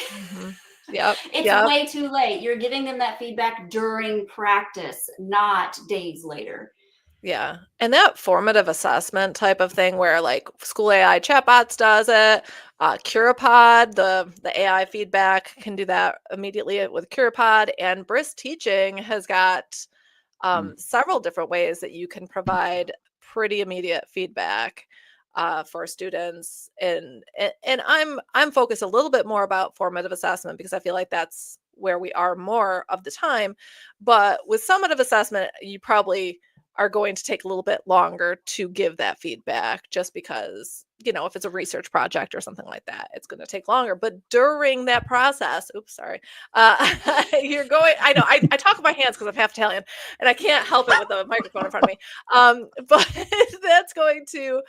it's way too late. You're giving them that feedback during practice, not days later. Yeah. And that formative assessment type of thing where like School AI Chatbots does it, Curipod, the AI feedback can do that immediately with Curipod, and Brisk Teaching has got several different ways that you can provide pretty immediate feedback for students. And I'm focused a little bit more about formative assessment because I feel like that's where we are more of the time. But with summative assessment, you probably are going to take a little bit longer to give that feedback just because, if it's a research project or something like that, it's going to take longer. But during that process, oops, sorry, you're going, I know, I talk with my hands because I'm half Italian and I can't help it with the microphone in front of me. But that's going to,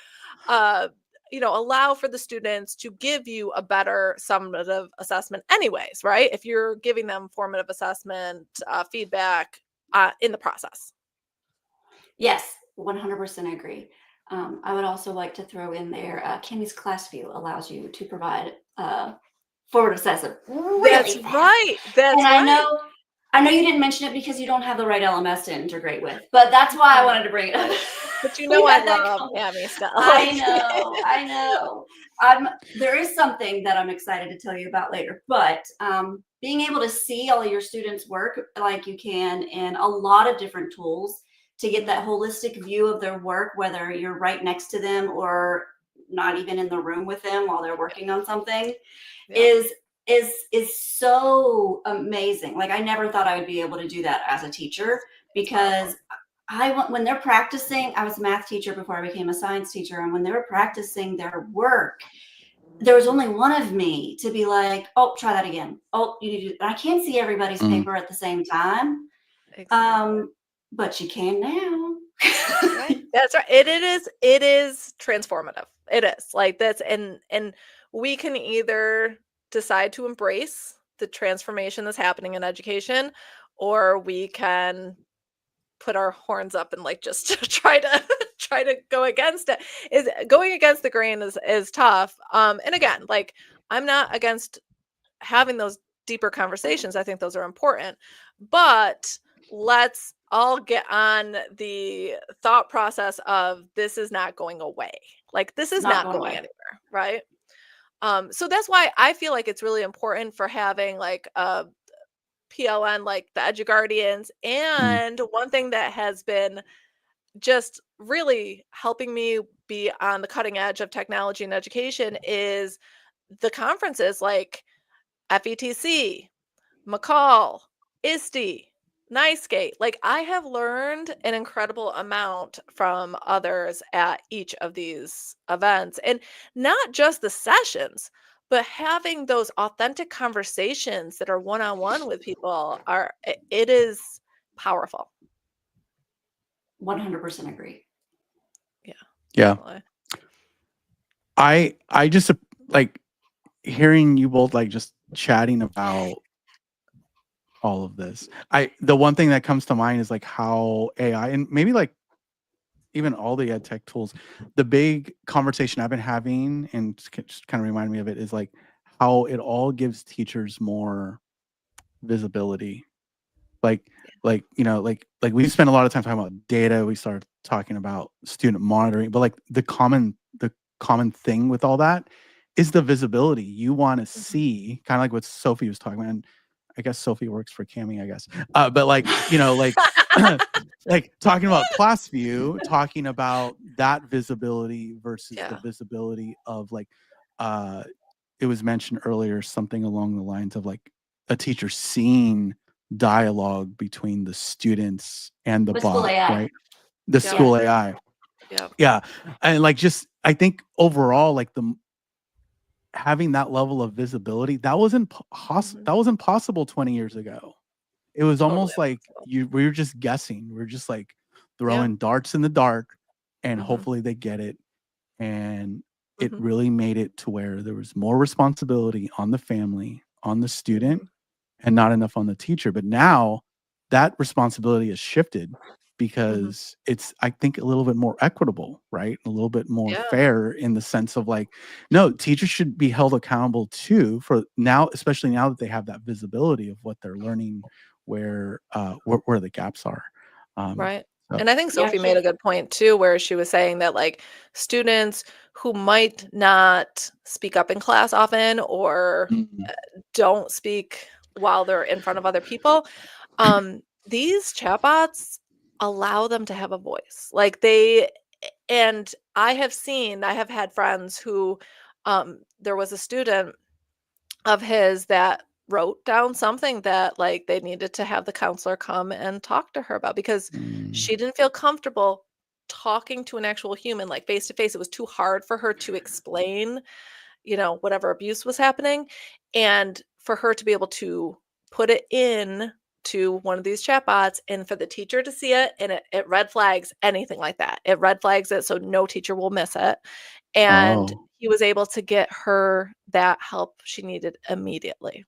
allow for the students to give you a better summative assessment anyways, right? If you're giving them formative assessment feedback in the process. Yes, 100% agree. I would also like to throw in there, Kimmy's Class View allows you to provide forward assessment really That's fast. right. That's And right. I know you didn't mention it because you don't have the right LMS to integrate with, but that's why I wanted to bring it up. But We I had that love Amy stuff. I know. There is something that I'm excited to tell you about later, but being able to see all of your students' work like you can in a lot of different tools to get that holistic view of their work, whether you're right next to them or not even in the room with them while they're working on something, Yeah. is so amazing. Like I never thought I would be able to do that as a teacher because when they're practicing, I was a math teacher before I became a science teacher, and when they were practicing their work, there was only one of me to be like, oh, try that again. Oh, you need to. I can't see everybody's paper at the same time. Exactly. But you can now. Right. That's right. It is transformative. It is. Like that's and we can either decide to embrace the transformation that's happening in education, or we can put our horns up and like just try to go against it. Is going against the grain is tough. And again, like I'm not against having those deeper conversations. I think those are important. But let's all get on the thought process of this is not going away. Like this is not going anywhere, right? So that's why I feel like it's really important for having like a PLN like the Eduguardians. And one thing that has been just really helping me be on the cutting edge of technology and education is the conferences like FETC, McCall, ISTE, NICE. Like I have learned an incredible amount from others at each of these events, and not just the sessions, but having those authentic conversations that are one-on-one with people it is powerful. 100% agree. Yeah. Yeah. Definitely. I just like hearing you both like just chatting about all of this. The one thing that comes to mind is like how AI and maybe like even all the ed tech tools, the big conversation I've been having and just kind of remind me of it is like how it all gives teachers more visibility. Like like we spent a lot of time talking about data. We started talking about student monitoring, but like the common thing with all that is the visibility. You want to see, kind of like what Sophie was talking about. And I guess Sophie works for Cami, I guess. But like, like talking about class view, talking about that visibility versus the visibility of like, it was mentioned earlier, something along the lines of like a teacher seeing dialogue between the students and the bot, right? The school AI. Yeah. And like, just, I think overall, like having that level of visibility, that wasn't possible 20 years ago. It was almost like we were just guessing. We were just like throwing darts in the dark and hopefully they get it. And it really made it to where there was more responsibility on the family, on the student, and not enough on the teacher. But now that responsibility has shifted because it's, I think, a little bit more equitable, right? A little bit more fair in the sense of like, no, teachers should be held accountable too for now, especially now that they have that visibility of what they're learning, where the gaps are. Right. So, And I think Yeah, Sophie made a good point too, where she was saying that like students who might not speak up in class often or mm, don't speak while they're in front of other people, these chatbots allow them to have a voice. Like and I have had friends who, there was a student of his that wrote down something that like they needed to have the counselor come and talk to her about because mm, she didn't feel comfortable talking to an actual human like face to face. It was too hard for her to explain, whatever abuse was happening, and for her to be able to put it in to one of these chatbots and for the teacher to see it, and it red flags anything like that. It red flags it so no teacher will miss it. And oh, he was able to get her that help she needed immediately.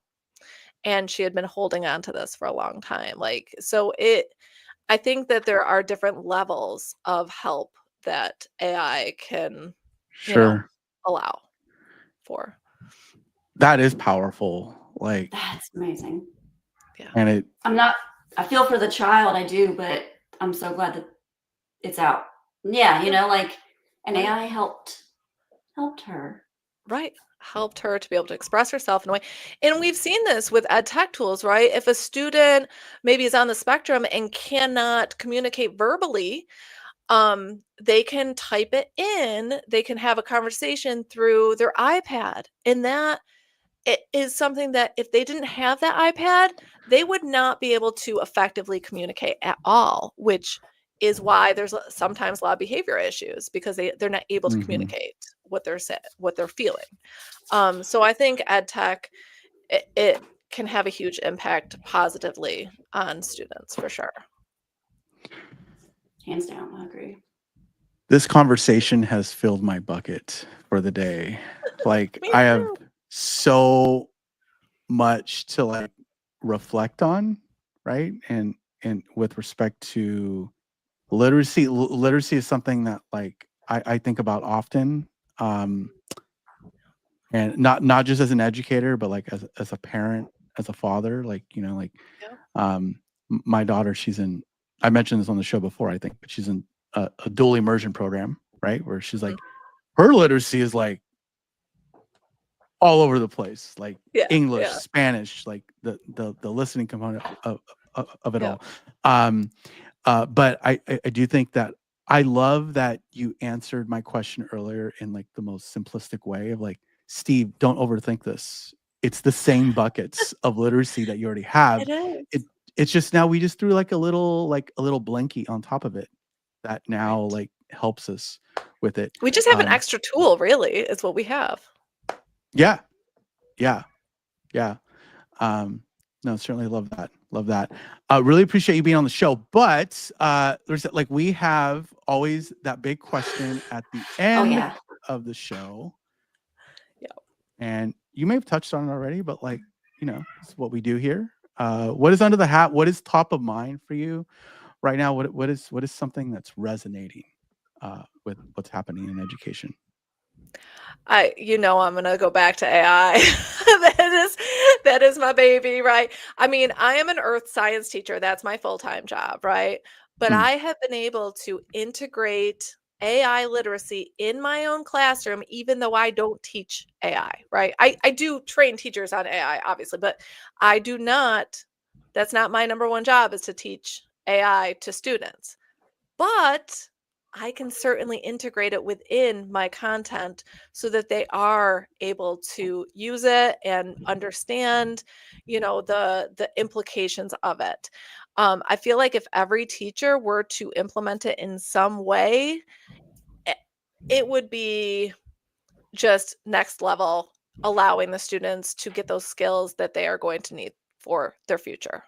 And she had been holding on to this for a long time. Like, so I think that there are different levels of help that AI can, sure. allow for. That is powerful. Like, that's amazing. Yeah. and I feel for the child, I do, but I'm so glad that it's out. Yeah, like an Right. AI helped her. Right. Helped her to be able to express herself in a way. And we've seen this with ed tech tools, right? If a student maybe is on the spectrum and cannot communicate verbally, they can type it in, they can have a conversation through their iPad. And that it is something that if they didn't have that iPad, they would not be able to effectively communicate at all, which is why there's sometimes a lot of behavior issues because they're not able to mhm. communicate what they're feeling. So I think ed tech it can have a huge impact positively on students for sure. Hands down, I agree. This conversation has filled my bucket for the day. Like, Me I have too. so much to like reflect on, right? And with respect to literacy is something that like I think about often. Um, and not just as an educator, but like as a parent, as a father, like, like Yeah. my daughter, I mentioned this on the show before, I think, but she's in a dual immersion program, right? Where she's Mhm. like, her literacy is like all over the place, like Yeah. English, Yeah. Spanish, like the listening component of it Yeah. all. Um, but I do think that I love that you answered my question earlier in like the most simplistic way of like, Steve, don't overthink this. It's the same buckets of literacy that you already have. It is. It it's just now we just threw like a little blankie on top of it that now Right. like helps us with it. We just have an extra tool, really, is what we have. Yeah, yeah, yeah. No, certainly love that. Love that. Really appreciate you being on the show. But there's like we have always that big question at the Oh end yeah. of the show. Yeah. And you may have touched on it already, but like, it's what we do here. What is under the hat? What is top of mind for you right now? What is something that's resonating with what's happening in education? I'm gonna go back to AI. That is my baby, right? I mean, I am an earth science teacher. That's my full-time job, right? But Mm, I have been able to integrate AI literacy in my own classroom, even though I don't teach AI, right? I do train teachers on AI, obviously, but I do not, that's not my number one job is to teach AI to students. But I can certainly integrate it within my content so that they are able to use it and understand, the implications of it. I feel like if every teacher were to implement it in some way, i- it would be just next level, allowing the students to get those skills that they are going to need for their future.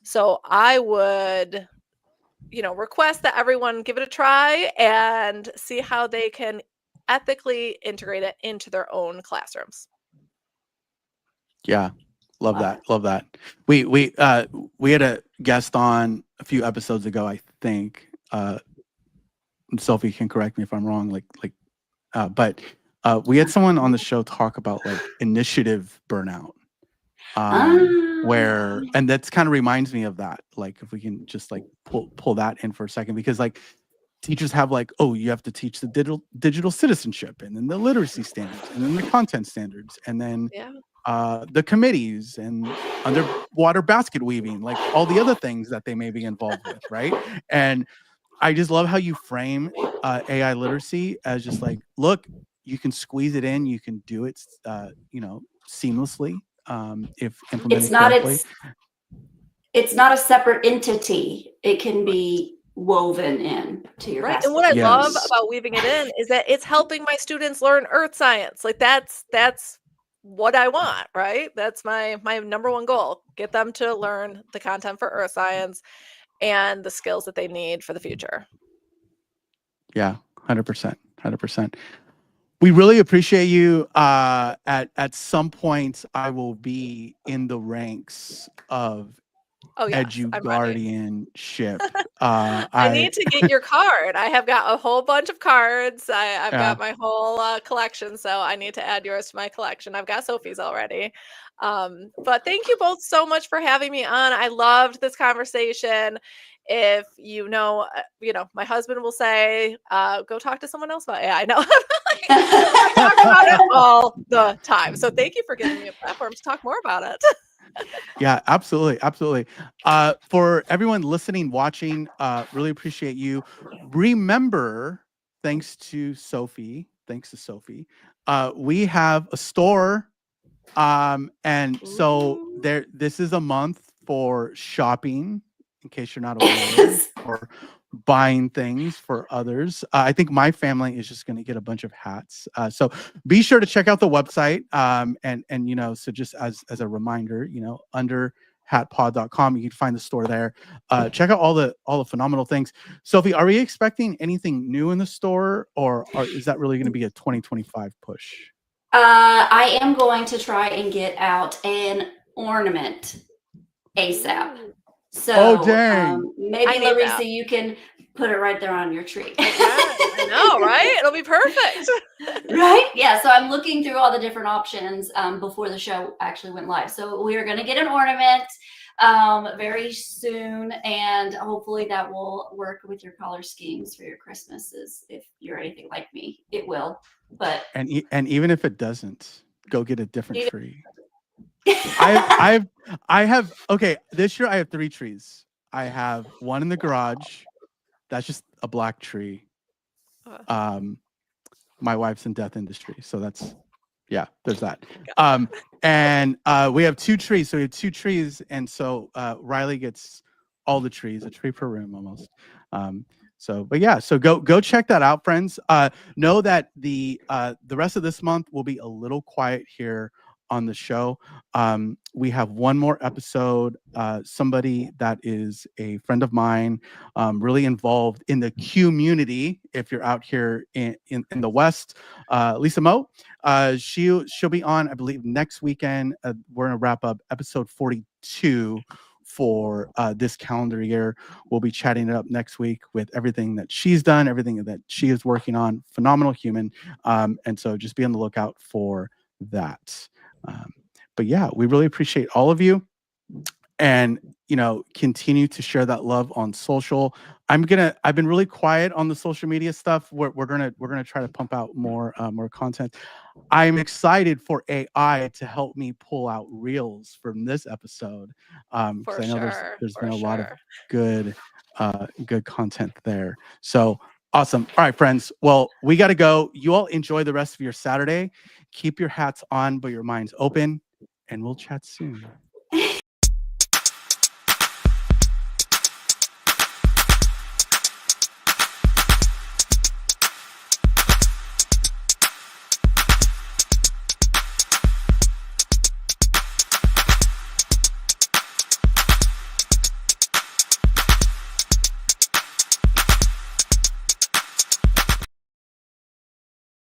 So I would request that everyone give it a try and see how they can ethically integrate it into their own classrooms. yeah. Love Love that. it. Love that. We had a guest on a few episodes ago, I think. Sophie can correct me if I'm wrong. But we had someone on the show talk about like initiative burnout, where, and that's kind of reminds me of that. Like, if we can just like pull that in for a second, because like teachers have like, oh, you have to teach the digital citizenship, and then the literacy standards, and then the content standards, and then the committees, and underwater basket weaving, like all the other things that they may be involved with, right? And I just love how you frame AI literacy as just like, look, you can squeeze it in, you can do it, seamlessly, if implemented correctly. It's not a separate entity. It can be woven in to your right. basket. And what I love about weaving it in is that it's helping my students learn earth science. Like that's what I want, right? That's my number one goal. Get them to learn the content for earth science and the skills that they need for the future. Yeah, 100%. 100%. We really appreciate you. At some point, I will be in the ranks of Eduguardianship. I need to get your card. I have got a whole bunch of cards. I've got my whole collection, so I need to add yours to my collection. I've got Sophie's already. But thank you both so much for having me on. I loved this conversation. If my husband will say, go talk to someone else about AI. I know. I talk about it all the time. So thank you for giving me a platform to talk more about it. Yeah, absolutely. Absolutely. For everyone listening, watching, really appreciate you. Remember, thanks to Sophie, we have a store. And so this is a month for shopping, in case you're not aware, or buying things for others. I think my family is just going to get a bunch of hats. So be sure to check out the website. And so just as a reminder, under hatpod.com, you can find the store there. Check out all the phenomenal things. Sophie, are we expecting anything new in the store, or is that really going to be a 2025 push? I am going to try and get out an ornament ASAP. So maybe Larisa, you can put it right there on your tree. I know, right? It'll be perfect. Right? Yeah. So I'm looking through all the different options before the show actually went live. So we are going to get an ornament very soon, and hopefully that will work with your color schemes for your Christmases. If you're anything like me, it will. But and even if it doesn't, go get a different tree. I have this year I have 3 trees. I have one in the garage. That's just a black tree. My wife's in death industry, so that's there's that. And we have 2 trees. So we have 2 trees, and so Riley gets all the trees, a tree per room almost. So go check that out, friends. Know that the rest of this month will be a little quiet here on the show. We have one more episode. Somebody that is a friend of mine, really involved in the community. If you're out here in the West, Lisa Mo, she'll be on, I believe, next weekend. We're gonna wrap up episode 42 for this calendar year. We'll be chatting it up next week with everything that she's done, everything that she is working on. Phenomenal human, and so just be on the lookout for that. But yeah, we really appreciate all of you, and continue to share that love on social. I've been really quiet on the social media stuff. We're gonna try to pump out more content. I'm excited for AI to help me pull out reels from this episode, because I know there's been a lot of good content there. So awesome. All right, friends. Well, we got to go. You all enjoy the rest of your Saturday. Keep your hats on, but your minds open, and we'll chat soon.